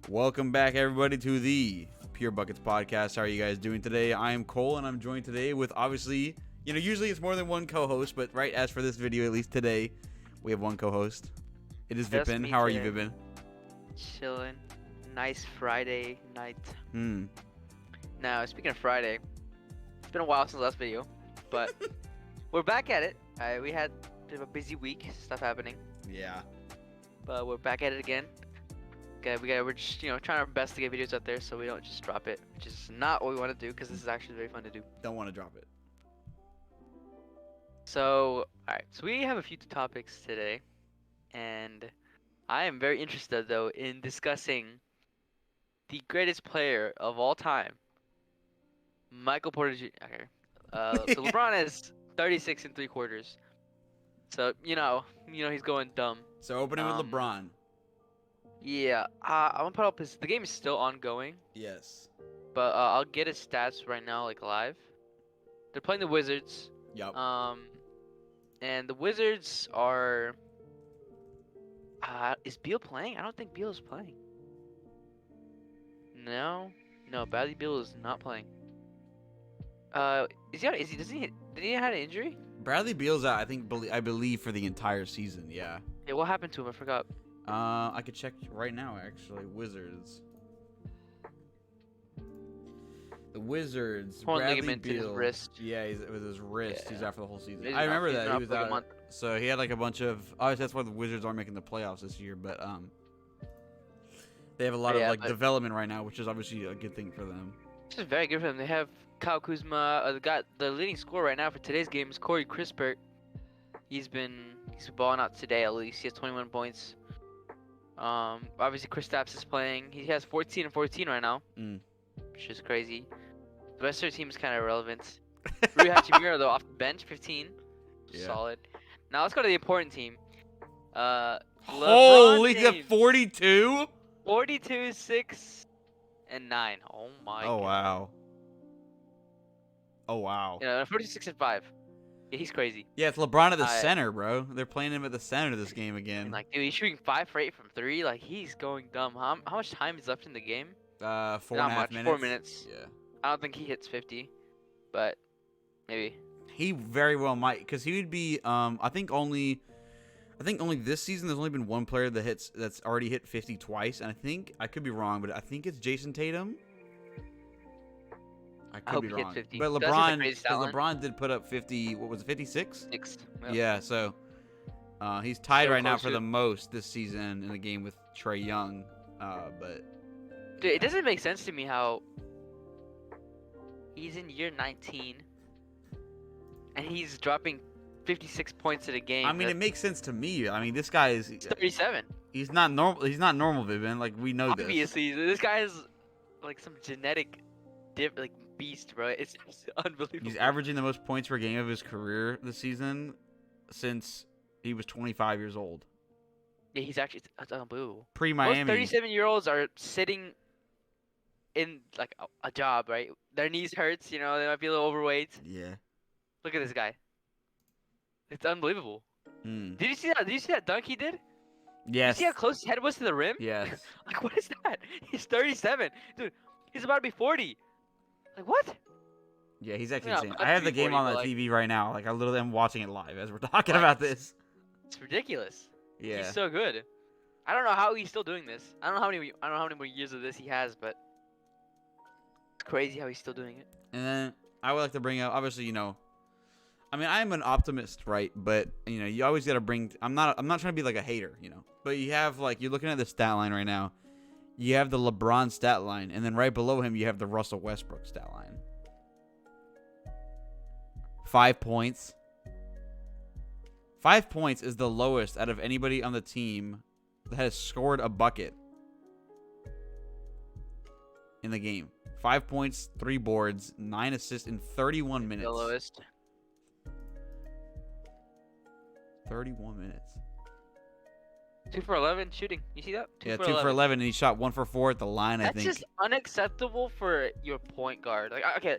Welcome back, everybody, to the Pure Buckets podcast. How are you guys doing today? I am Cole, and I'm joined today with, obviously, usually it's more than one co-host, but right, as for this video, at least today, we have one co-host. It is Just Vipin. me How are you, today. Vipin? Chilling. Nice Friday night. Hmm. Now, speaking of Friday, it's been a while since the last video, but we're back at it. We had a bit of a busy week, stuff happening, Yeah. but we're back at it again. We're just trying our best to get videos out there so we don't just drop it, which is not what we want to do because this is actually very fun to do. Don't want to drop it. So, alright, so we have a few topics today, and I am very interested though in discussing the greatest player of all time, Michael Porter Jr. Okay. So LeBron is 36 and 3/4. So he's going dumb. So opening with LeBron. Yeah. I'm gonna put up the game is still ongoing, Yes. but I'll get his stats right now, like live. They're playing the Wizards. Yup. And the Wizards are. Is Beal playing? I don't think Beal is playing. No, Bradley Beal is not playing. Did he have an injury? Bradley Beal's out, I believe, for the entire season, yeah. Yeah, what happened to him? I forgot. I could check right now, actually. Wizards. The Wizards. Torn Bradley ligament in his Beal. wrist. Yeah, it was his wrist. Yeah. He's out for the whole season. He's I remember he's that been he was for like a out. month. So he had like a bunch of. Obviously, that's why the Wizards aren't making the playoffs this year. But they have a lot of but development right now, which is obviously a good thing for them. This is very good for them. They have Kyle Kuzma. The leading scorer right now for today's game is Corey Crispert. He's been balling out today at least. He has 21 points. Obviously Kristaps is playing. He has 14 and 14 right now, which is crazy. The rest of their team is kind of irrelevant. Rui Hachimura though off the bench, 15, Yeah. solid. Now let's go to the important team. Holy, LeBron James, 42! 42, 6, and 9. Oh my Oh God. wow. Oh wow. Yeah, 46 and 5. Yeah, he's crazy. Yeah, it's LeBron at the center, bro. They're playing him at the center this game again. And dude, he's shooting 5 for 8 from 3. Like, he's going dumb. How much time is left in the game? 4.5 minutes. 4 minutes. Yeah. I don't think he hits 50, but maybe. He very well might, because he would be. I think only this season there's only been one player that's already hit 50 twice, and I could be wrong, but I think it's Jason Tatum. I hope could be he hits wrong. 50. But That's just a LeBron, crazy talent. LeBron did put up 50. What was it, 56? 6. Yeah. So he's tied So right now close for to the it. most this season in the game with Trae Young. But Dude, it doesn't make sense to me how he's in year 19 and he's dropping 56 points in a game. I mean, it makes sense to me. I mean, this guy is. He's 37. He's not normal. He's not normal, Vivian. Like, we know this. Obviously, this guy is like some genetic beast, bro. It's unbelievable. He's averaging the most points per game of his career this season since he was 25 years old. Yeah, he's actually that's unbelievable. Most Pre-Miami. 37-year-olds are sitting in like a job, right? Their knees hurts, they might be a little overweight. Yeah. Look at this guy. It's unbelievable. Mm. Did you see that? Did you see that dunk he did? Yes. Did you see how close his head was to the rim? Yes. Like, what is that? He's 37. Dude, he's about to be 40. Like, what? Yeah, he's actually Yeah, insane. up I have to the game 40, on but, the like- TV right now. Like, I literally am watching it live as we're talking What? about this. It's ridiculous. Yeah. He's so good. I don't know how he's still doing this. I don't know how many more years of this he has, but it's crazy how he's still doing it. And then I would like to bring up, obviously, I mean, I'm an optimist, right? But you always got to bring. I'm not trying to be like a hater, But you have you're looking at the stat line right now. You have the LeBron stat line, and then right below him you have the Russell Westbrook stat line. 5 points. 5 points is the lowest out of anybody on the team that has scored a bucket in the game. 5 points, 3 boards, 9 assists in 31 minutes. The lowest. 31 minutes. 2 for 11 shooting. You see that? 2 for 11, and he shot 1 for 4 at the line, I That's think. just unacceptable for your point guard. Like, okay,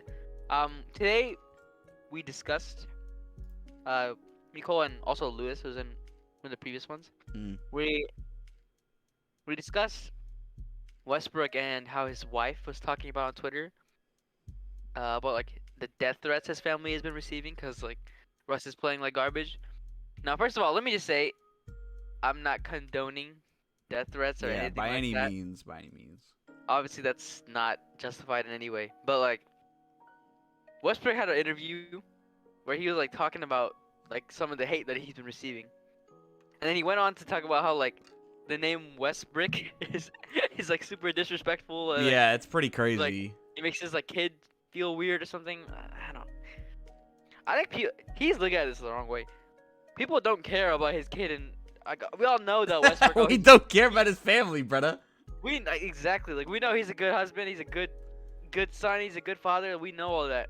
today we discussed, Nicole and also Lewis, who's in one of the previous ones. Mm. We discussed Westbrook and how his wife was talking about on Twitter about like the death threats his family has been receiving because like Russ is playing like garbage. Now, first of all, let me just say I'm not condoning death threats or Yeah, anything by like any that. means, by any means. Obviously, that's not justified in any way. But like Westbrook had an interview where he was like talking about like some of the hate that he's been receiving, and then he went on to talk about how like the name Westbrick is like super disrespectful. Yeah, it's pretty Like crazy. it makes his like kid feel weird or something. I don't. I think he's looking at this the wrong way. People don't care about his kid, and we all know that Westbrook. We don't care about his family, brother. Exactly like we know he's a good husband. He's a good son. He's a good father. We know all that.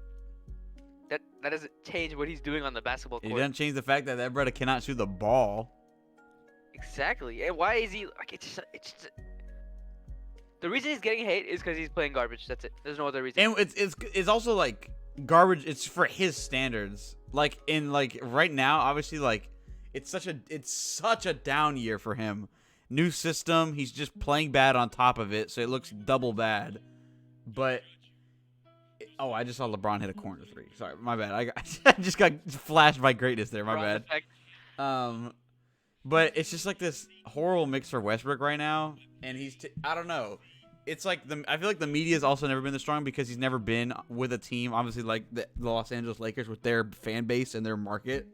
That doesn't change what he's doing on the basketball It court. doesn't change the fact that brother cannot shoot the ball. Exactly. And why is he like? It's the reason he's getting hate is because he's playing garbage. That's it. There's no other reason. And it's also like garbage. It's for his standards. Like in like right now, obviously like it's such a down year for him. New system. He's just playing bad on top of it, so it looks double bad. But oh, I just saw LeBron hit a corner three. Sorry, my bad. I just got flashed by greatness there. My bad. But it's just like this horrible mix for Westbrook right now, and I don't know. It's like I feel like the media's also never been this strong because he's never been with a team, obviously like the Los Angeles Lakers with their fan base and their market,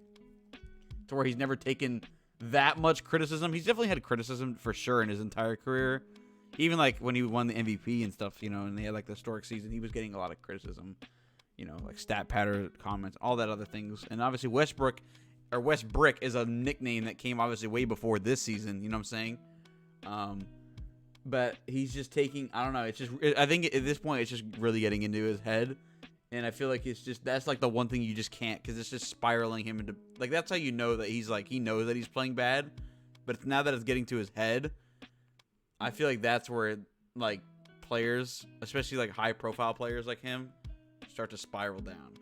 to where he's never taken that much criticism. He's definitely had criticism for sure in his entire career. Even like when he won the MVP and stuff, and they had like the historic season, he was getting a lot of criticism, like stat pattern comments, all that other things. And obviously Westbrick is a nickname that came obviously way before this season, you know what I'm saying? But he's just taking, I don't know, I think at this point it's just really getting into his head. And I feel like that's like the one thing you just can't, because it's just spiraling him into, like, that's how you know that he's like, he knows that he's playing bad. But now that it's getting to his head, I feel like that's where, like, players, especially like high profile players like him, start to spiral down.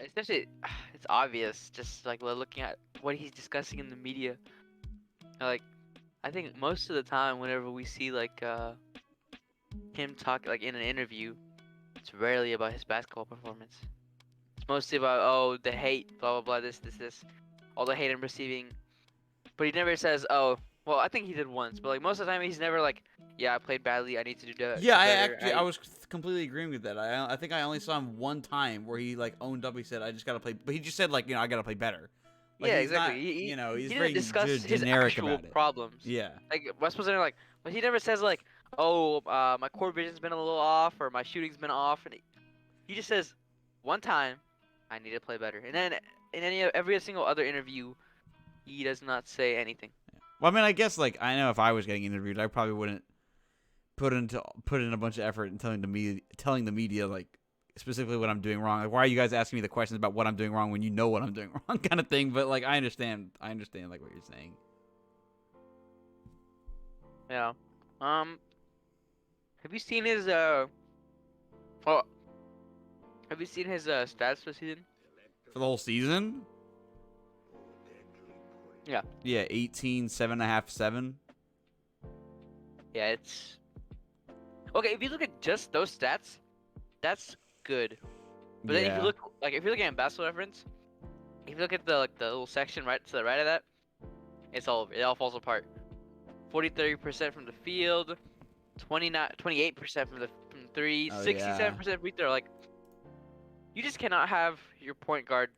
Especially, it's obvious, just like we're looking at what he's discussing in the media. Like, I think most of the time, whenever we see like him talk like in an interview, it's rarely about his basketball performance. It's mostly about the hate, blah blah blah, this, all the hate I'm receiving. But he never says, oh, well, I think he did once, but like most of the time he's never like, yeah, I played badly, I need to do that. Yeah, I was completely agreeing with that. I think I only saw him one time where he like owned up. He said, I just gotta play, but he just said like, I gotta play better. Like, yeah, he's exactly. Not, he's he very didn't discuss his generic actual about it. problems. Yeah. Like West was like, but he never says like, oh, my court vision's been a little off or my shooting's been off, and he just says, one time, I need to play better. And then in every single other interview, he does not say anything. Well, I mean, I guess like I know if I was getting interviewed, I probably wouldn't put in a bunch of effort in telling the media like specifically what I'm doing wrong. Like, why are you guys asking me the questions about what I'm doing wrong when you know what I'm doing wrong, kind of thing. But like, I understand like what you're saying. Yeah. Have you seen his stats for the season? For the whole season? Yeah. Yeah, 18, 7.5, 7. Yeah, it's okay. If you look at just those stats, that's good. But then if you look at Basketball Reference, if you look at the little section right to the right of that, it's all over. It all falls apart. 43% from the field, 28% from three, 67% free throw. Like, you just cannot have your point guard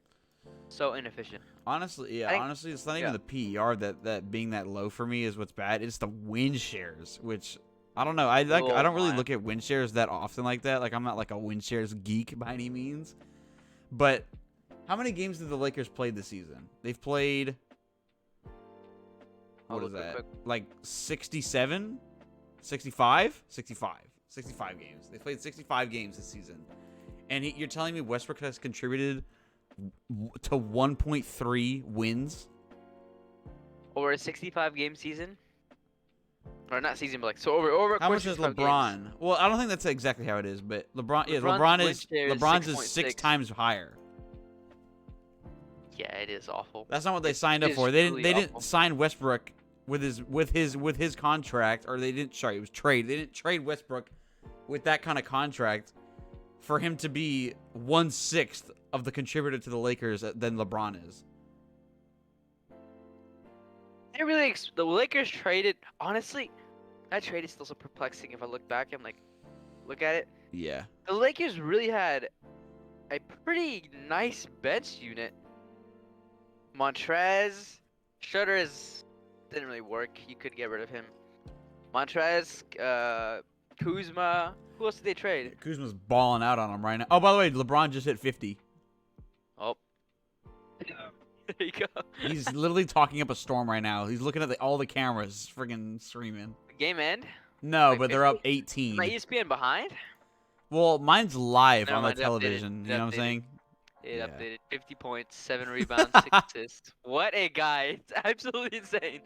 so inefficient. Honestly, honestly, it's not even the PER that being that low for me is what's bad. It's the win shares, which I don't know. I don't really look at win shares that often like that. Like, I'm not like a win shares geek by any means. But how many games did the Lakers play this season? They've played, what is that? Like 67? 65? 65 games. They played 65 games this season. And you're telling me Westbrook has contributed to 1.3 wins over a 65 game season, or not season, but like so over. How much is LeBron? Games. Well, I don't think that's exactly how it is, but LeBron's is 6 times higher. Yeah, it is awful. That's not what they signed up for. They didn't sign Westbrook with his contract, or they didn't. Sorry, it was trade. They didn't trade Westbrook with that kind of contract for him to be 1/6 of the contributor to the Lakers than LeBron is. They really the Lakers traded. Honestly, that trade is still so perplexing. If I look back and look at it, Yeah. the Lakers really had a pretty nice bench unit. Montrez, Schroeder didn't really work. You could get rid of him. Montrez, Kuzma. Who else did they trade? Kuzma's balling out on him right now. Oh, by the way, LeBron just hit 50. Oh. There you go. He's literally talking up a storm right now. He's looking at all the cameras, friggin' screaming. Game end? No, Like but they're up 50? 18. My ESPN behind? Well, mine's live Never on the mind, it updated. television. It You know what I'm updated. saying? It Yeah. updated. 50 points, 7 rebounds, 6 assists. What a guy. It's absolutely insane.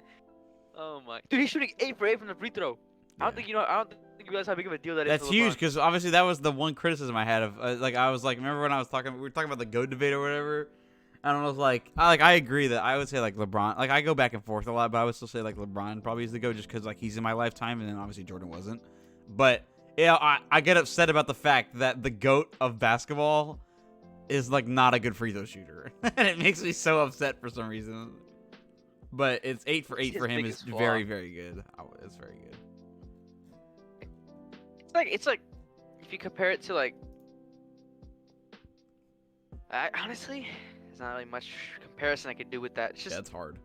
Oh my. Dude, he's shooting 8 for 8 from the free throw. I don't think you realize how big of a deal that is. That's for huge LeBron. because obviously that was the one criticism I had of I was like, remember when we were talking about the GOAT debate or whatever, and I was like I agree that I would say like LeBron, like I go back and forth a lot, but I would still say like LeBron probably is the GOAT just because like he's in my lifetime, and then obviously Jordan wasn't. But yeah, I get upset about the fact that the GOAT of basketball is like not a good free throw shooter, and it makes me so upset for some reason. But it's 8 for 8 His for him is biggest flaw. very, very good. Oh, it's very good. It's like if you compare it to honestly, there's not really much comparison I could do with that. It's just That's hard.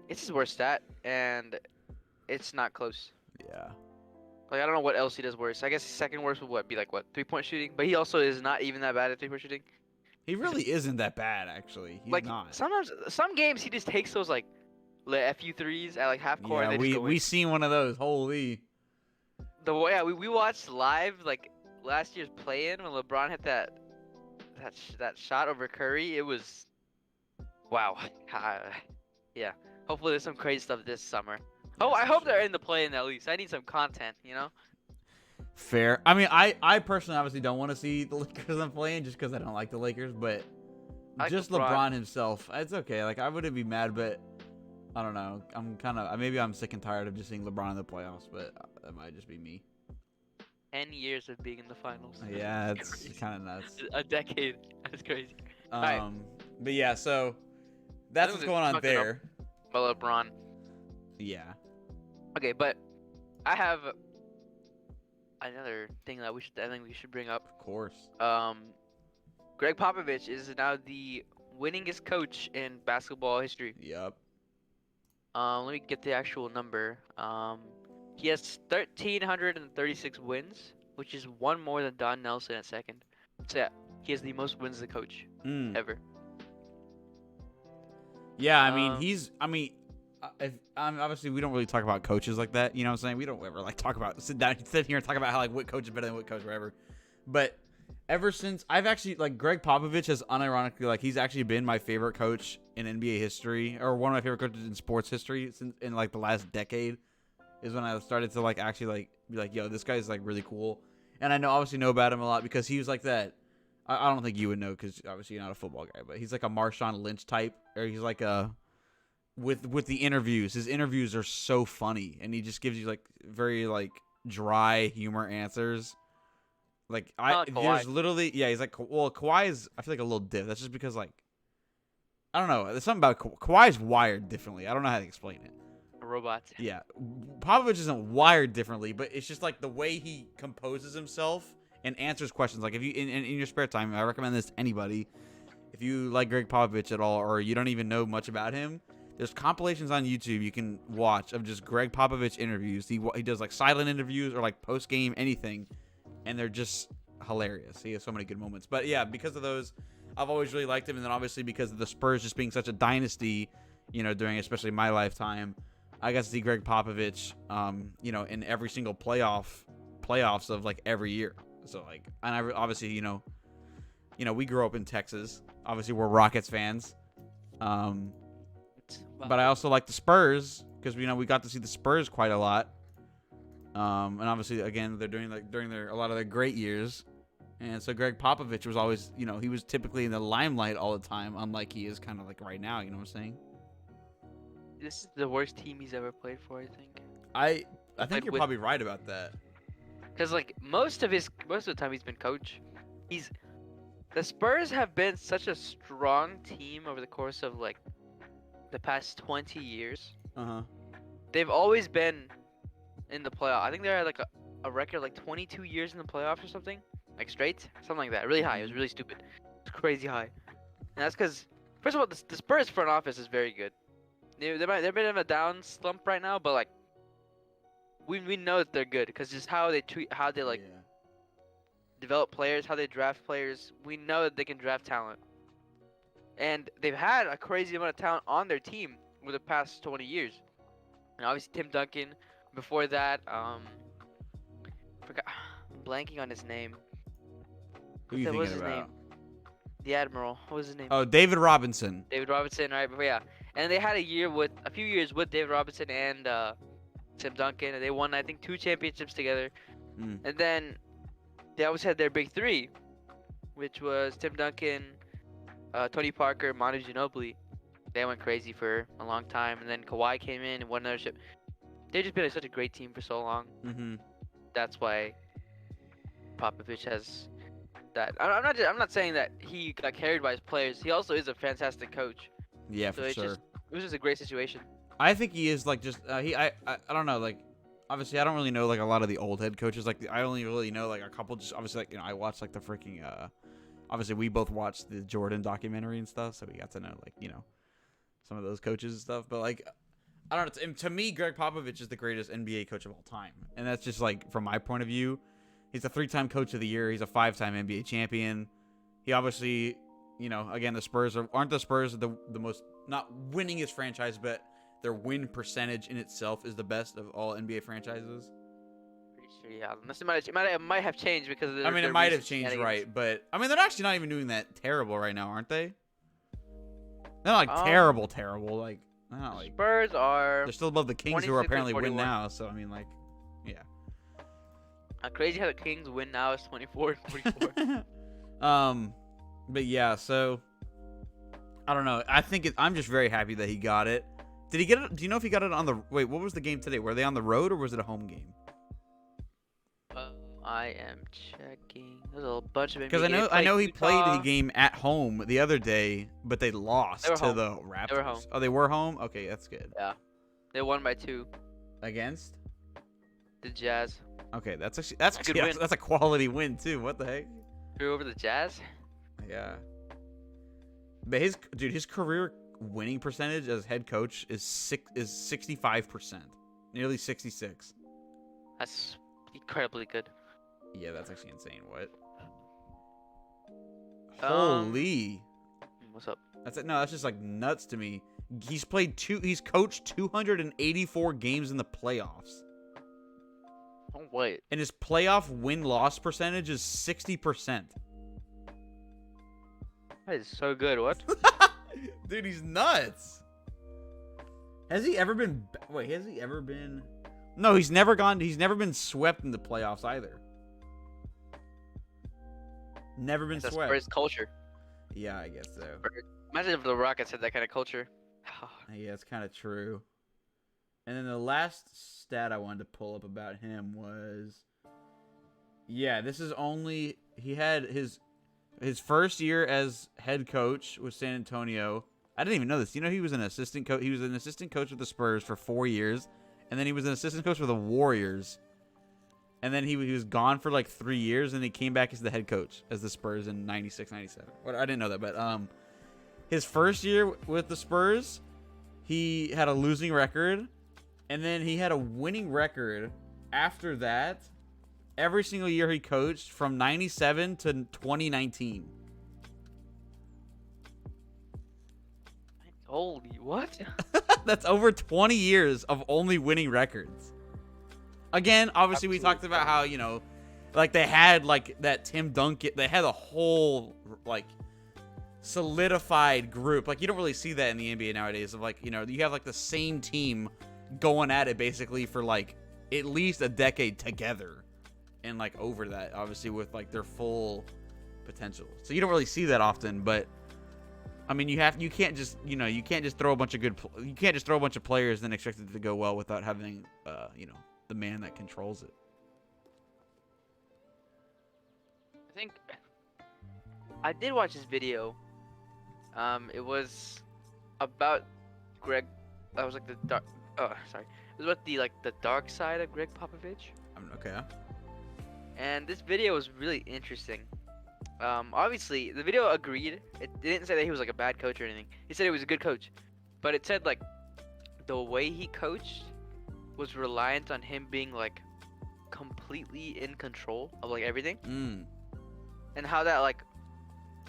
it's his worst stat, and it's not close. Yeah. Like I don't know what else he does worse. I guess his second worst would be 3-point shooting, but he also is not even that bad at 3-point shooting. He really isn't that bad, actually. He's not. Sometimes some games he just takes those FU threes at half court. Yeah, and they just go we in. seen one of those. Holy. We watched live last year's play-in when LeBron hit that shot over Curry. It was wow. Yeah. Hopefully there's some crazy stuff this summer. Oh, I hope they're in the play-in at least. I need some content, you know. Fair. I mean, I personally obviously don't want to see the Lakers on playing just because I don't like the Lakers, but I just like LeBron himself, it's okay. Like I wouldn't be mad, but I don't know. Maybe I'm sick and tired of just seeing LeBron in the playoffs, but that might just be me. 10 years of being in the finals. Yeah, it's kind of nuts. A decade. That's crazy. But yeah, so that's what's going on there. About LeBron. Yeah. Okay, but I have another thing that I think we should bring up. Of course. Greg Popovich is now the winningest coach in basketball history. Yep. Let me get the actual number. He has 1,336 wins, which is one more than Don Nelson at second. So yeah, he has the most wins as a coach ever. Yeah, obviously we don't really talk about coaches like that. You know what I'm saying? We don't ever sit here and talk about how what coach is better than what coach, whatever. But ever since I've actually Greg Popovich has unironically he's actually been my favorite coach in NBA history, or one of my favorite coaches in sports history since in the last decade is when I started to actually be yo, this guy's really cool. And I obviously know about him a lot because he was like that. I don't think you would know because obviously you're not a football guy, but he's like a Marshawn Lynch type, or he's like a with the interviews. His interviews are so funny, and he just gives you very dry humor answers. There's literally he's Kawhi is I feel like a little diff. That's just because I don't know. There's something about Kawhi's wired differently. I don't know how to explain it. A robot. Yeah, Popovich isn't wired differently, but it's just the way he composes himself and answers questions. If you in your spare time, I recommend this to anybody. If you like Greg Popovich at all, or you don't even know much about him, there's compilations on YouTube you can watch of just Greg Popovich interviews. He does silent interviews or post game anything, and they're just hilarious. He has so many good moments. But yeah, because of those, I've always really liked him, and then obviously because of the Spurs just being such a dynasty, during especially my lifetime, I got to see Greg Popovich, in every single playoffs of every year. So and I obviously we grew up in Texas. Obviously we're Rockets fans, but I also like the Spurs because we got to see the Spurs quite a lot. And obviously again they're doing during a lot of their great years, and so Greg Popovich was always he was typically in the limelight all the time, unlike he is kind of right now. You know what I'm saying? This is the worst team he's ever played for, I think. I think Played you're with- probably right about that. Because like most of the time he's been coach, the Spurs have been such a strong team over the course of like the past 20 years. Uh-huh. They've always been in the playoff. I think they're at like a record like 22 years in the playoffs or something, like straight, something like that. Really high. It was really stupid. It's crazy high. And that's because first of all, the Spurs front office is very good. They're a bit of a down slump right now, but like we know that they're good because just how they like Yeah. develop players, how they draft players. We know that they can draft talent, and they've had a crazy amount of talent on their team over the past 20 years. And obviously Tim Duncan. Before that, forgot, I'm blanking on his name. Who are you What was thinking his about? name? The Admiral. What was his name? Oh, David Robinson. David Robinson, right? But yeah, and they had a few years with David Robinson and Tim Duncan, and they won I think 2 championships together. Mm. And then they always had their big 3, which was Tim Duncan, Tony Parker, Manu Ginobili. They went crazy for a long time, and then Kawhi came in and won another ship. They've just been such a great team for so long. Mm-hmm. That's why Popovich has that. I'm not saying that he got carried by his players. He also is a fantastic coach. Yeah, So for it sure. was just a great situation. I think he is like just I don't know, like obviously I don't really know like a lot of the old head coaches. Like I only really know like a couple. Just obviously like I watched like the freaking obviously we both watched the Jordan documentary and stuff, so we got to know like some of those coaches and stuff. But like I don't know. To me, Greg Popovich is the greatest NBA coach of all time, and that's just like from my point of view. He's a 3-time coach of the year. He's a 5-time NBA champion. He obviously, again, the Spurs aren't the Spurs the most not winningest franchise, but their win percentage in itself is the best of all NBA franchises. Pretty sure, yeah. Unless it might have changed because of I mean, their it might have recent changed, shenanigans. right? But I mean, they're actually not even doing that terrible right now, aren't they? They're not like Um, terrible. Like they're not like Spurs are they're still above the Kings, who are 26 and apparently win 41. now. So I mean, like, yeah. Crazy how the Kings win now is 24 and 44. But yeah, so I don't know. I think I'm just very happy that he got it. Did he get it? Do you know if he got it on the? Wait, what was the game today? Were they on the road or was it a home game? I am checking. There's a bunch of Because NBA. I know he played the Utah. game at home the other day, but they lost They were to home. the Raptors. They were home. Oh, they were home. Okay, that's good. They won by 2. Against? The Jazz. Okay, that's Good actually win. that's a quality win too. What the heck? Threw over the Jazz. Yeah. But his career winning percentage as head coach is 65%, nearly 66. That's incredibly good. Yeah, that's actually insane. What? Um, Holy! What's up? That's it. No, that's just like nuts to me. He's coached 284 games in the playoffs, Oh wait. and his playoff win-loss percentage is 60%. That is so good. What? Dude, he's nuts. Has he ever been? Wait, has he ever been? No, he's never gone. He's never been swept in the playoffs either. Never been That's swept. Spurs culture. Yeah, I guess so. Imagine if the Rockets had that kind of culture. Yeah, it's kind of true. And then the last stat I wanted to pull up about him was, yeah, this is only he had his first year as head coach with San Antonio. I didn't even know this. You know, he was an assistant coach. He was an assistant coach with the Spurs for 4 years, and then he was an assistant coach for the Warriors. And then he was gone for like 3 years, and he came back as the head coach as the Spurs in 96, 97. Well, I didn't know that, but his first year with the Spurs, he had a losing record, and then he had a winning record after that every single year he coached from 97 to 2019. Holy what? That's over 20 years of only winning records. Again, obviously we talked about how, like they had like that Tim Duncan, they had a whole like solidified group. Like you don't really see that in the NBA nowadays of like, you have like the same team going at it basically for like at least a decade together and like over that, obviously with like their full potential. So you don't really see that often, but I mean, you can't just you can't just throw a bunch of you can't just throw a bunch of players and expect it to go well without having the man that controls it. I think I did watch this video. It was about Greg. That was like the dark. Oh, sorry. It was about the dark side of Greg Popovich. Okay. And this video was really interesting. Obviously, the video agreed. It didn't say that he was like a bad coach or anything. He said he was a good coach, but it said like the way he coached was reliant on him being like completely in control of like everything, and how that like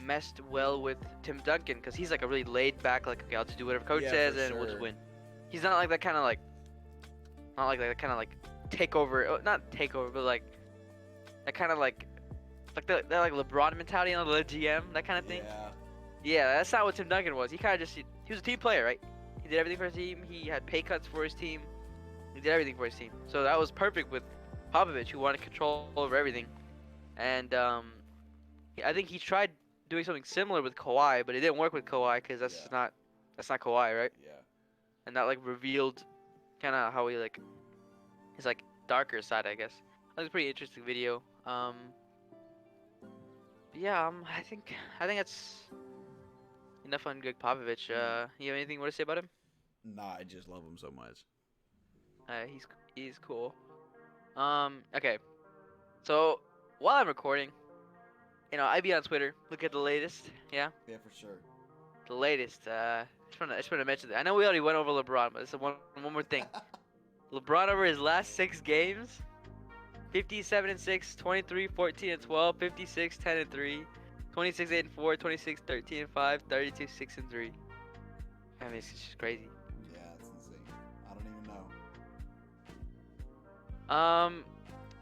messed well with Tim Duncan because he's like a really laid back, like, okay, I'll just do whatever coach says and we'll just win. He's not like that kind of like, not like that kind of like takeover, not takeover, but like that kind of like that like LeBron mentality on the GM, that kind of thing. Yeah, that's not what Tim Duncan was. He kind of just he was a team player, right? He did everything for his team. He had pay cuts for his team. He did everything for his team. So that was perfect with Popovich, who wanted control over everything. And I think he tried doing something similar with Kawhi, but it didn't work with Kawhi because that's not Kawhi, right? Yeah. And that like revealed kind of how he like his like darker side, I guess. That was a pretty interesting video. Yeah, I think that's enough on Greg Popovich. You have anything you want to say about him? Nah, I just love him so much. He's cool. Okay. So while I'm recording, I be on Twitter. Look at the latest. Yeah. Yeah, for sure. The latest. I just want to mention that. I know we already went over LeBron, but it's one more thing. LeBron over his last 6 games. 57-6, 23, 14 and 12, 56, 10 and 3, 26, 8 and 4, 26, 13 and 5, 32, 6 and 3. I mean, it's just crazy. Yeah, it's insane. I don't even know.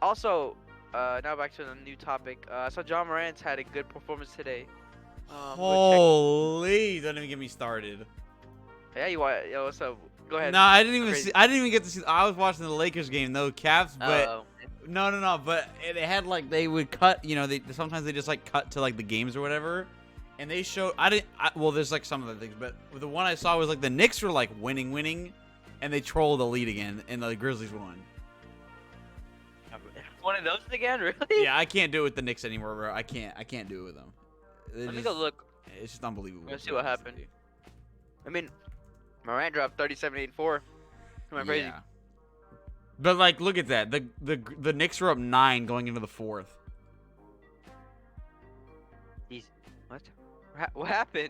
Also, now back to the new topic. So John Morant's had a good performance today. Holy! Don't even get me started. Yeah, what's up? Go ahead. No, I didn't even see. I didn't even get to see. I was watching the Lakers game, no Cavs, but no. But it had like they would cut. Sometimes they just like cut to like the games or whatever, and they showed. Well, there's like some of the things, but the one I saw was like the Knicks were like winning, and they trolled the lead again, and the Grizzlies won. One of those again, really? Yeah, I can't do it with the Knicks anymore, bro. I can't do it with them. Let me go look. It's just unbelievable. Let's see what happened. I mean, Morant dropped 37, 8 and 4. Am I crazy? Yeah. But like, look at that. The Knicks were up 9 going into the 4th. Jeez. What happened?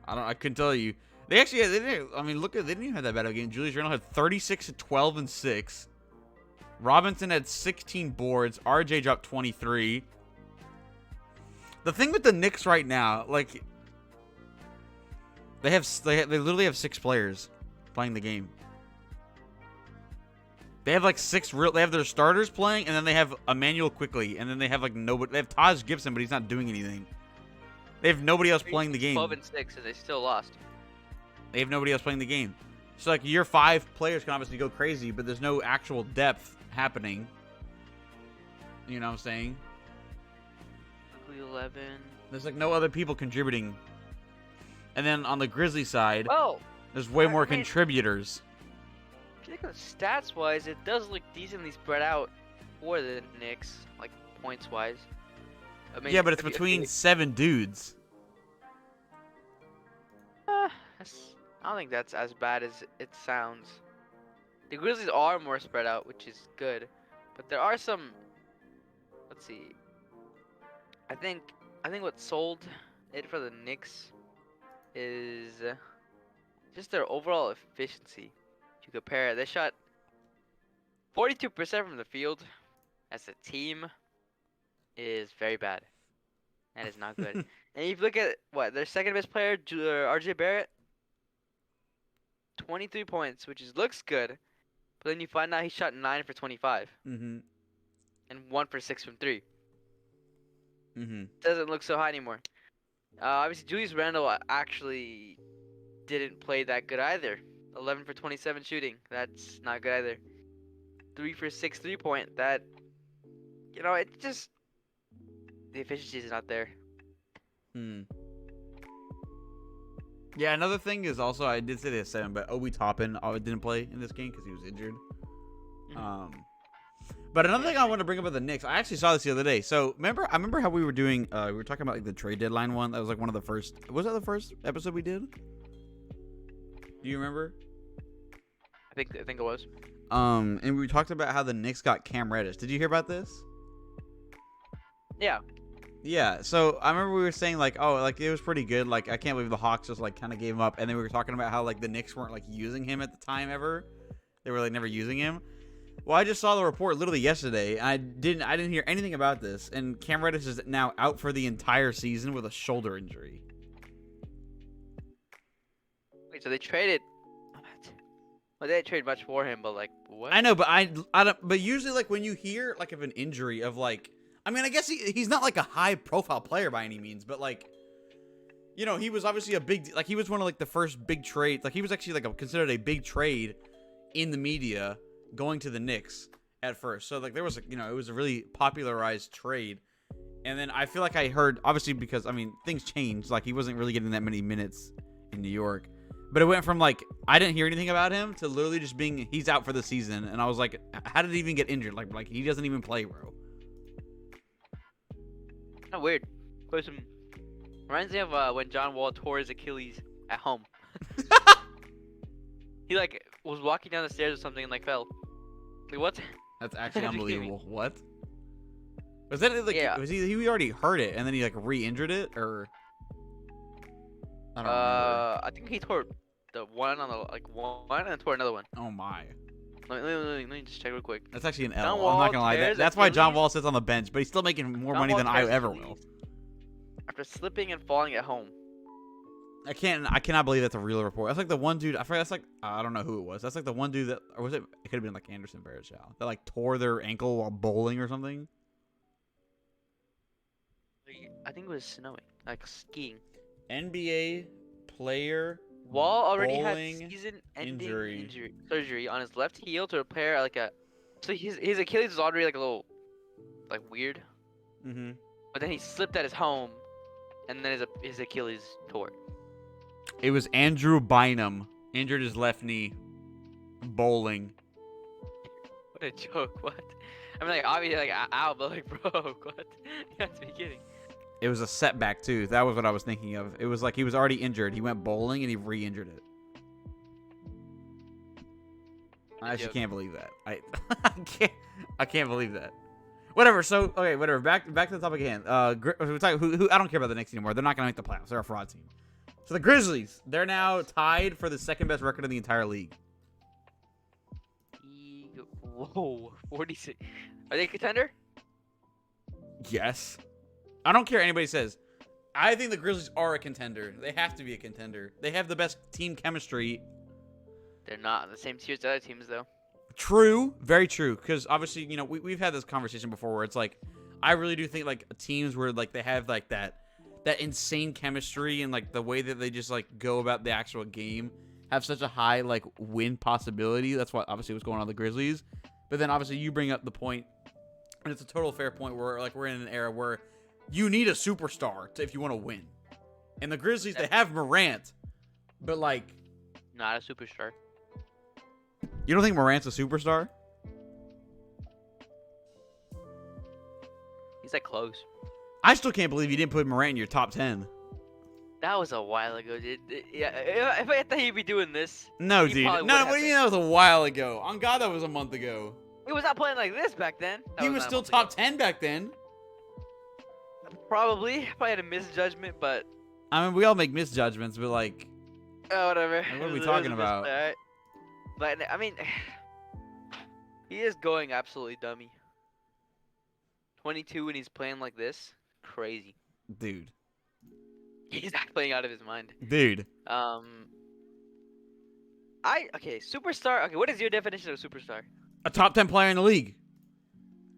I couldn't tell you. They actually, they didn't. I mean, they didn't even have that bad of a game. Julius Randle had 36 at 12 and 6. Robinson had 16 boards. RJ dropped 23. The thing with the Knicks right now, like, they literally have 6 players playing the game. They have like 6 they have their starters playing, and then they have Emmanuel Quickly, and then they have like nobody. They have Taj Gibson, but he's not doing anything. They have nobody else playing the game. 12 and 6, and they still lost. They have nobody else playing the game. So like your 5 players can obviously go crazy, but there's no actual depth happening. You know what I'm saying? 11. There's like no other people contributing. And then on the Grizzly side, there's way more contributors. If you think of stats wise, it does look decently spread out for the Knicks, like points wise. I mean, yeah, but it's between 7 dudes. I don't think that's as bad as it sounds. The Grizzlies are more spread out, which is good, but there are some. Let's see. I think what sold it for the Knicks is just their overall efficiency. If you compare it, they shot 42% from the field as a team is very bad. That is not good. And if you look at their second best player, RJ Barrett, 23 points, which looks good, but then you find out he shot 9 for 25, and 1 for 6 from 3. Doesn't look so high anymore. Obviously, Julius Randle actually didn't play that good either. 11 for 27 shooting. That's not good either. 3 for 6 3-point. That, it just, the efficiency is not there. Yeah, another thing is also I did say this 7, but Obi Toppin didn't play in this game because he was injured. But another thing I want to bring up with the Knicks, I actually saw this the other day. So I remember how we were doing, we were talking about like the trade deadline one. That was like one of the first. Was that the first episode we did? Do you remember? I think it was. And we talked about how the Knicks got Cam Reddish. Did you hear about this? Yeah. Yeah. So I remember we were saying like, oh, like it was pretty good. Like I can't believe the Hawks just like kind of gave him up. And then we were talking about how like the Knicks weren't like using him at the time ever. They were like never using him. Well, I just saw the report literally yesterday. And I didn't hear anything about this. And Cam Reddish is now out for the entire season with a shoulder injury. Wait, so they traded? Well, they didn't trade much for him, but like what? I know, but I don't. But usually, like when you hear like of an injury of like, I mean, I guess he's not like a high profile player by any means, but like, you know, he was obviously a big, like he was one of like the first big trades. Like he was actually like considered a big trade in the media going to the Knicks at first. So like there was, you know, it was a really popularized trade. And then I feel like I heard, obviously because I mean things changed. Like he wasn't really getting that many minutes in New York. But it went from like I didn't hear anything about him to literally just being he's out for the season, and I was like, how did he even get injured? Like he doesn't even play, bro. Kind of weird. Reminds me of when John Wall tore his Achilles at home. He like was walking down the stairs or something and like fell. Like what? That's actually unbelievable. What? Was that like? Yeah. Was he already hurt it and then he like re-injured it or? I don't remember. I think he tore the one on the one and then tore another one. Oh my. Let me just check real quick. That's actually an L. John I'm Wall not gonna lie. tears That's why John Achilles. Wall sits on the bench, but he's still making more John money Wall than I tears ever Achilles will. After slipping and falling at home. I cannot believe that's a real report. That's like the one dude. I forgot. That's like I don't know who it was. That's like the one dude that, or was it? It could have been like Anderson Varejao that like tore their ankle while bowling or something. I think it was snowing, like skiing. NBA player Wall already had bowling season-ending injury. surgery on his left heel to repair like a. So his Achilles was already like a little, like weird. Mm-hmm. But then he slipped at his home, and then his Achilles tore. It was Andrew Bynum injured his left knee bowling. What a joke! What? I mean, like obviously, like ow, but like, bro, what? You have to be kidding. It was a setback too. That was what I was thinking of. It was like he was already injured. He went bowling and he re-injured it. I actually can't believe that. I can't believe that. Whatever. So okay, whatever. Back to the topic again. Who I don't care about the Knicks anymore. They're not gonna make the playoffs. They're a fraud team. So the Grizzlies, they're now tied for the second best record in the entire league. Whoa, 46. Are they a contender? Yes. I don't care what anybody says. I think the Grizzlies are a contender. They have to be a contender. They have the best team chemistry. They're not on the same tier as the other teams, though. True. Very true. Because obviously, you know, we've had this conversation before where it's like, I really do think like teams where like they have like that insane chemistry and like the way that they just like go about the actual game have such a high like win possibility. That's what obviously what's going on with the Grizzlies. But then obviously you bring up the point, and it's a total fair point where like we're in an era where you need a superstar if you want to win. And the Grizzlies, they have Morant, but like not a superstar. You don't think Morant's a superstar? He's like close. I still can't believe you didn't put Morant in your top 10. That was a while ago, dude. Yeah, if I thought he'd be doing this. No, he dude. probably No, would what do have you mean that was a while ago? On God, that was a month ago. He was not playing like this back then. He was still top 10 back then. Probably had a misjudgment, but I mean, we all make misjudgments, but like, whatever. like, what are we talking about? Right? But I mean, he is going absolutely dummy. 22 and he's playing like this, crazy. Dude. He's not playing out of his mind. Dude. Okay, superstar. Okay, what is your definition of superstar? A top 10 player in the league.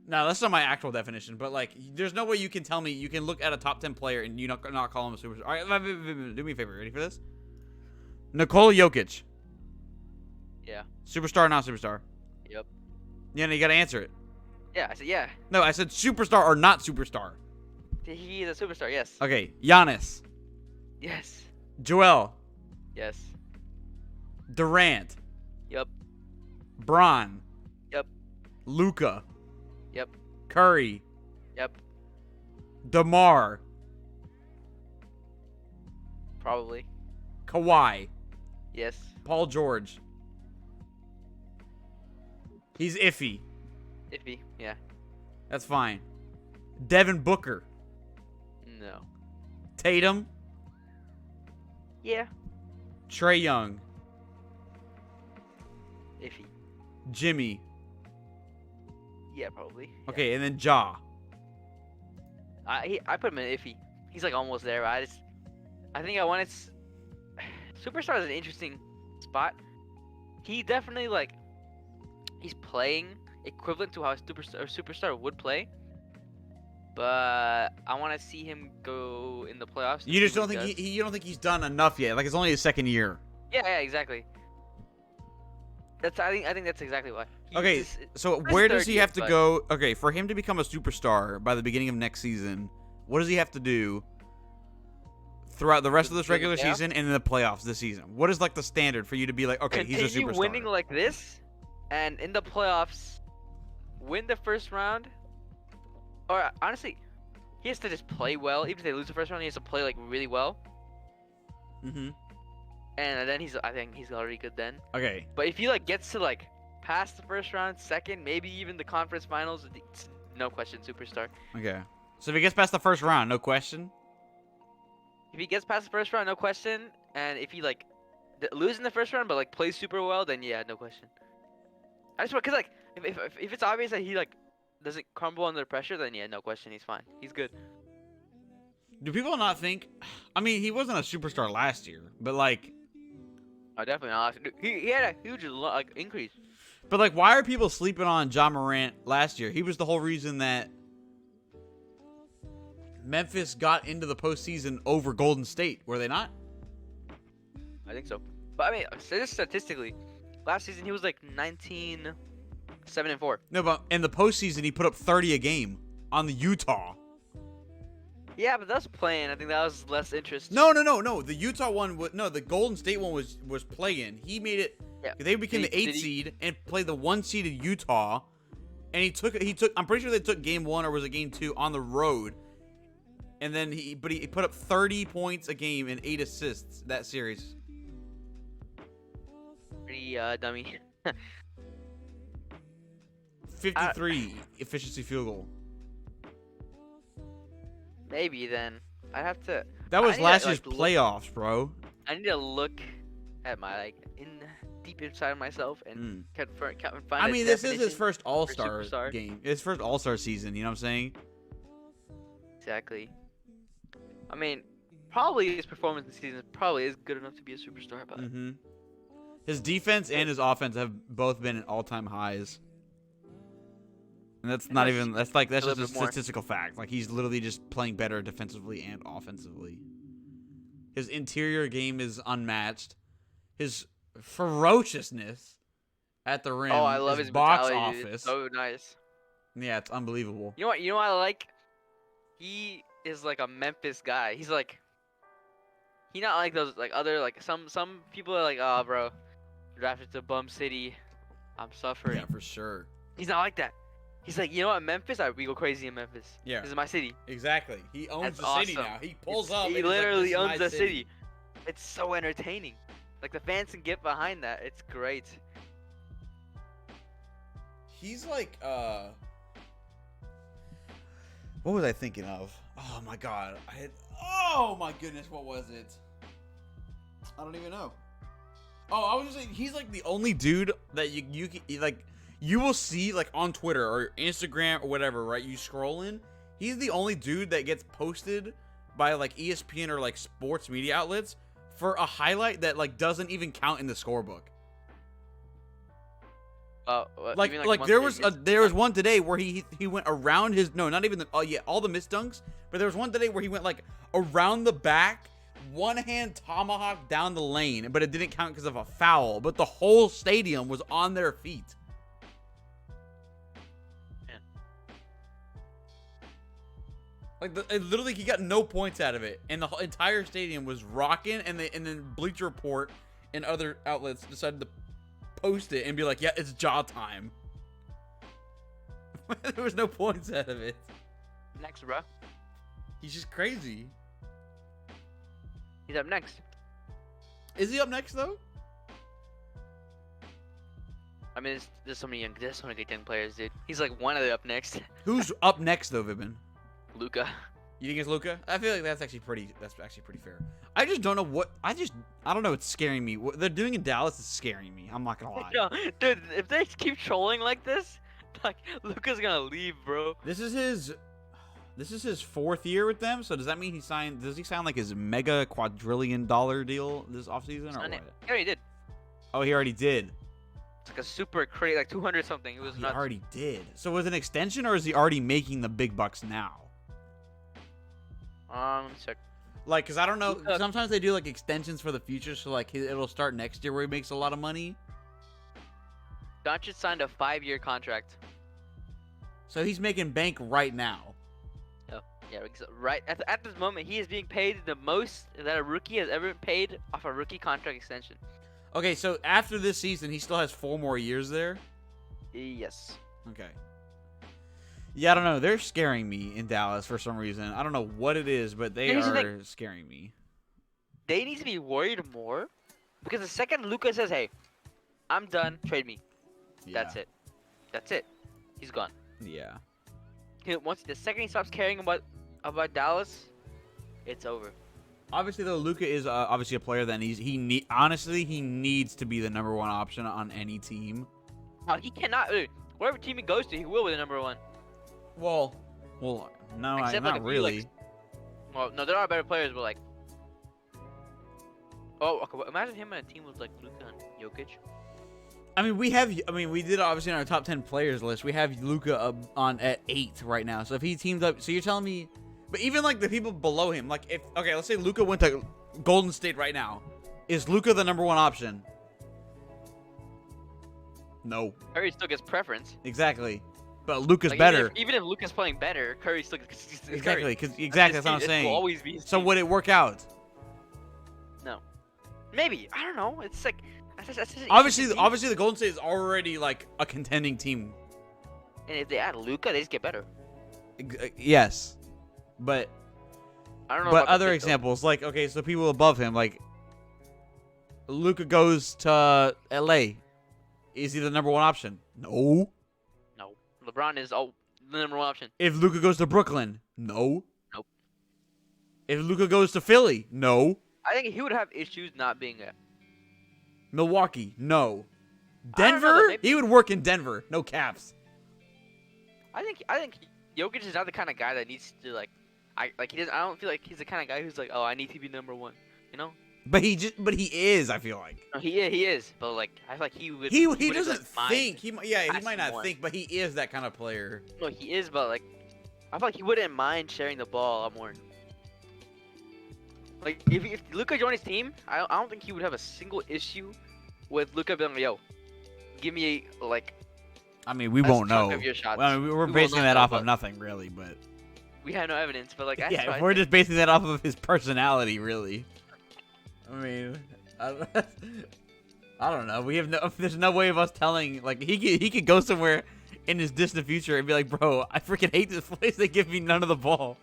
No, that's not my actual definition, but like, there's no way you can tell me you can look at a top 10 player and you not call him a superstar. All right, do me a favor. Ready for this? Nikola Jokic. Yeah. Superstar or not superstar? Yep. Yeah, no, you gotta answer it. Yeah, I said yeah. No, I said superstar or not superstar. He is a superstar, yes. Okay, Giannis. Yes. Joel. Yes. Durant. Yep. Bron. Yep. Luca. Yep. Curry. Yep. DeMar. Probably. Kawhi. Yes. Paul George. He's iffy. Iffy. Yeah. That's fine. Devin Booker. No. Tatum. Yeah. Trae Young. Iffy. Jimmy. Yeah, probably. Yeah. Okay, and then Ja. I put him in iffy. He's like almost there. But I think I wanted. Superstar is an interesting spot. He definitely like. He's playing equivalent to how a superstar would play. But I want to see him go in the playoffs. You just don't think you don't think he's done enough yet. Like it's only his second year. Yeah, exactly. I think that's exactly why. Okay, so where does he have to go? Okay, for him to become a superstar by the beginning of next season, what does he have to do throughout the rest of this regular season and in the playoffs this season? What is like the standard for you to be like, okay, he's a superstar? Continue winning like this, and in the playoffs, win the first round. Or honestly, he has to just play well. Even if they lose the first round, he has to play like really well. Mm-hmm. And then I think he's already good then. Okay. But if he like gets to like past the first round, second, maybe even the conference finals, it's no question superstar. Okay. So if he gets past the first round, no question. If he gets past the first round, no question. And if he like losing the first round but like plays super well, then yeah, no question. I just want because like if it's obvious that he like doesn't crumble under pressure, then yeah, no question, he's fine. He's good. Do people not think? I mean, he wasn't a superstar last year, but like. Oh, definitely not. He had a huge like increase. But like, why are people sleeping on Ja Morant last year? He was the whole reason that Memphis got into the postseason over Golden State. Were they not? I think so. But I mean, just statistically, last season he was like 19, 7-4. No, but in the postseason he put up 30 a game on the Utah. Yeah, but that's playing. I think that was less interest. No. The Utah one was the Golden State one was playing. He made it. Yeah. They became the 8th seed and played the 1 seeded Utah, and he took. I'm pretty sure they took game 1 or was it game 2 on the road, and then he put up 30 points a game and 8 assists that series. Pretty dummy. 53 efficiency field goal. Maybe then I have to. That was last year's playoffs, bro. I need to look at my deep inside of myself and find. I mean, this is his first All-Star game. His first All-Star season. You know what I'm saying? Exactly. I mean, probably his performance this season probably is good enough to be a superstar, but his defense and his offense have both been at all-time highs. And that's not even that's just a statistical fact. Like he's literally just playing better defensively and offensively. His interior game is unmatched. His ferociousness at the rim. Oh, I love his box mentality, office. It's so nice. Yeah, it's unbelievable. You know what I like? He is like a Memphis guy. He's like not like those like other like some people are like, oh bro, drafted to bum city. I'm suffering. Yeah, for sure. He's not like that. He's like, you know what, Memphis? We go crazy in Memphis. Yeah. This is my city. Exactly. He owns the city now. He pulls up. He literally owns the city. It's so entertaining. Like the fans can get behind that. It's great. He's like, what was I thinking of? Oh my god. Oh my goodness, what was it? I don't even know. Oh, I was just saying, he's like the only dude that you like. You will see, like, on Twitter or Instagram or whatever, right? You scroll in. He's the only dude that gets posted by, like, ESPN or, like, sports media outlets for a highlight that, like, doesn't even count in the scorebook. There was one today where he went around his... No, not even all the missed dunks. But there was one today where he went, like, around the back, one-hand tomahawk down the lane. But it didn't count because of a foul. But the whole stadium was on their feet. Like literally, he got no points out of it, and the entire stadium was rocking. And then Bleacher Report and other outlets decided to post it and be like, "Yeah, it's jaw time." There was no points out of it. Next, bro. He's just crazy. He's up next. Is he up next though? I mean, there's so many good young players, dude. He's like one of the up next. Who's up next though, Vibin? Luka. You think it's Luka? I feel like that's actually pretty fair. I just don't know what I don't know. It's scaring me. What they're doing in Dallas is scaring me. I'm not gonna lie. Yo, dude, if they keep trolling like this, like Luka's gonna leave, bro. This is his 4th year with them. So does that mean does he sign like his mega quadrillion dollar deal this offseason or what? He already did. Oh, he already did. It's like a super crazy, like 200 something. It was He nuts. already did. So was it an extension or is he already making the big bucks now? Let me check. Like, cause I don't know. Sometimes they do like extensions for the future, so like it'll start next year where he makes a lot of money. Doncic signed a 5-year contract. So he's making bank right now. Oh, yeah, right at this moment, he is being paid the most that a rookie has ever been paid off a rookie contract extension. Okay, so after this season, he still has 4 more years there. Yes. Okay. Yeah, I don't know. They're scaring me in Dallas for some reason. I don't know what it is, but they are scaring me. They need to be worried more because the second Luka says, "Hey, I'm done. Trade me." Yeah. That's it. That's it. He's gone. Yeah. Once the second he stops caring about Dallas, it's over. Obviously, though, Luka is obviously a player that honestly he needs to be the #1 option on any team. He cannot. Wherever team he goes to, he will be the #1. Well, no, Except not like really. Well, no, there are better players, but like, okay, well, imagine him on a team with like Luka and Jokic. I mean, we did obviously on our top 10 players list. We have Luka on at 8 right now. So if he teamed up, so you're telling me, but even like the people below him, like let's say Luka went to Golden State right now, is Luka the #1 option? No. Curry still gets preference. Exactly. But Luka's Like, better. Even if Luka's playing better, Curry still gets Exactly, Curry. that's what I'm saying. Will always be his So team. would it work out? No. Maybe. I don't know. It's like that's Obviously the Golden State is already like a contending team. And if they add Luka, they just get better. Yes. But I don't know. but about the other fit, though. examples, like, okay, so people above him, like Luka goes to LA. Is he the #1 option? No. No. LeBron is the #1 option. If Luka goes to Brooklyn, no. Nope. If Luka goes to Philly, no. I think he would have issues not being a. Milwaukee, no. I don't know, Denver, maybe- he would work in Denver. No caps. I think Jokic is not the kind of guy that needs to he doesn't. I don't feel like he's the kind of guy who's like, oh, I need to be #1. You know? But he is. I feel like No, he is. But like, I feel like he would. he wouldn't, doesn't like, think. He passing might not one. think, but he is that kind of player. No, he is. But like, I feel like he wouldn't mind sharing the ball a lot more. Like, if Luka joined his team, I don't think he would have a single issue with Luka being like, yo, give me like. I mean, we a won't chunk know. of your shots. Well, I mean, we're We will basing not that know, off but of nothing, really. But we have no evidence. But like, that's yeah, what if we're just basing that off of his personality, really. I mean, I don't know. We have no. There's no way of us telling. Like, he could go somewhere in his distant future and be like, bro, I freaking hate this place. They give me none of the ball.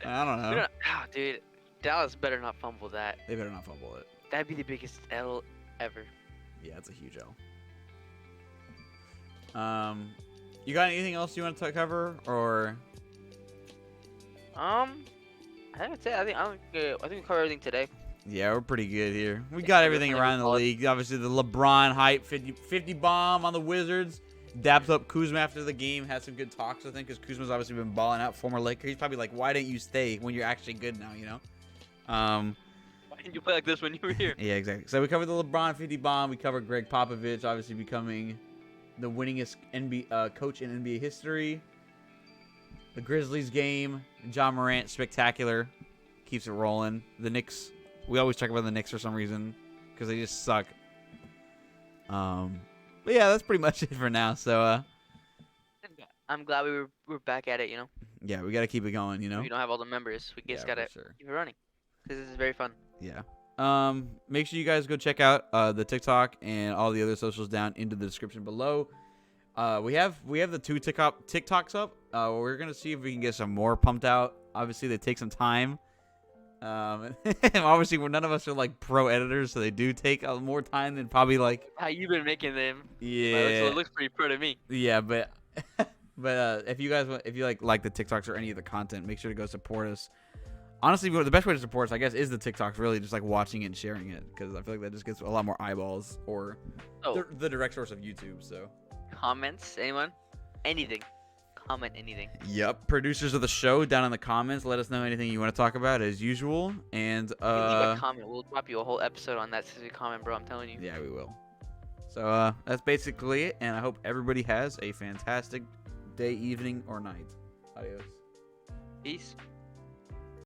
I don't know. Dude, Dallas better not fumble that. They better not fumble it. That'd be the biggest L ever. Yeah, it's a huge L. You got anything else you want to cover, or? I think that's it. I think we covered everything today. Yeah, we're pretty good here. We Yeah, got we're everything definitely around the solid. league. Obviously, the LeBron hype, 50 bomb on the Wizards. Dapped up Kuzma after the game. Had some good talks, I think, because Kuzma's obviously been balling out. Former Laker. He's probably like, why didn't you stay when you're actually good now, you know? Why didn't you play like this when you were here? Yeah, exactly. So we covered the LeBron 50 bomb. We covered Greg Popovich, obviously becoming the winningest coach in NBA history. The Grizzlies game. John Morant, spectacular. Keeps it rolling. The Knicks. We always talk about the Knicks for some reason because they just suck. But yeah, that's pretty much it for now. So I'm glad we were back at it, you know? Yeah, we gotta keep it going. You know. We don't have all the members. We just Yeah, gotta for sure. keep it running. This is very fun. Yeah. Make sure you guys go check out the TikTok and all the other socials down into the description below. We have the 2 TikToks up. We're gonna see if we can get some more pumped out. Obviously, they take some time. Obviously, none of us are like pro editors, so they do take more time than probably like. How you been making them? Yeah. It looks pretty pro to me. Yeah, but if you guys if you like the TikToks or any of the content, make sure to go support us. Honestly, the best way to support us, I guess, is the TikToks. Really, just like watching it and sharing it, because I feel like that just gets a lot more eyeballs, or the direct source of YouTube. So comments, anyone, anything, comment anything. Yep, producers of the show down in the comments. Let us know anything you want to talk about as usual. And Leave a comment. We'll drop you a whole episode on that since you comment, bro. I'm telling you. Yeah, we will. So that's basically it, and I hope everybody has a fantastic day, evening, or night. Adios. Peace.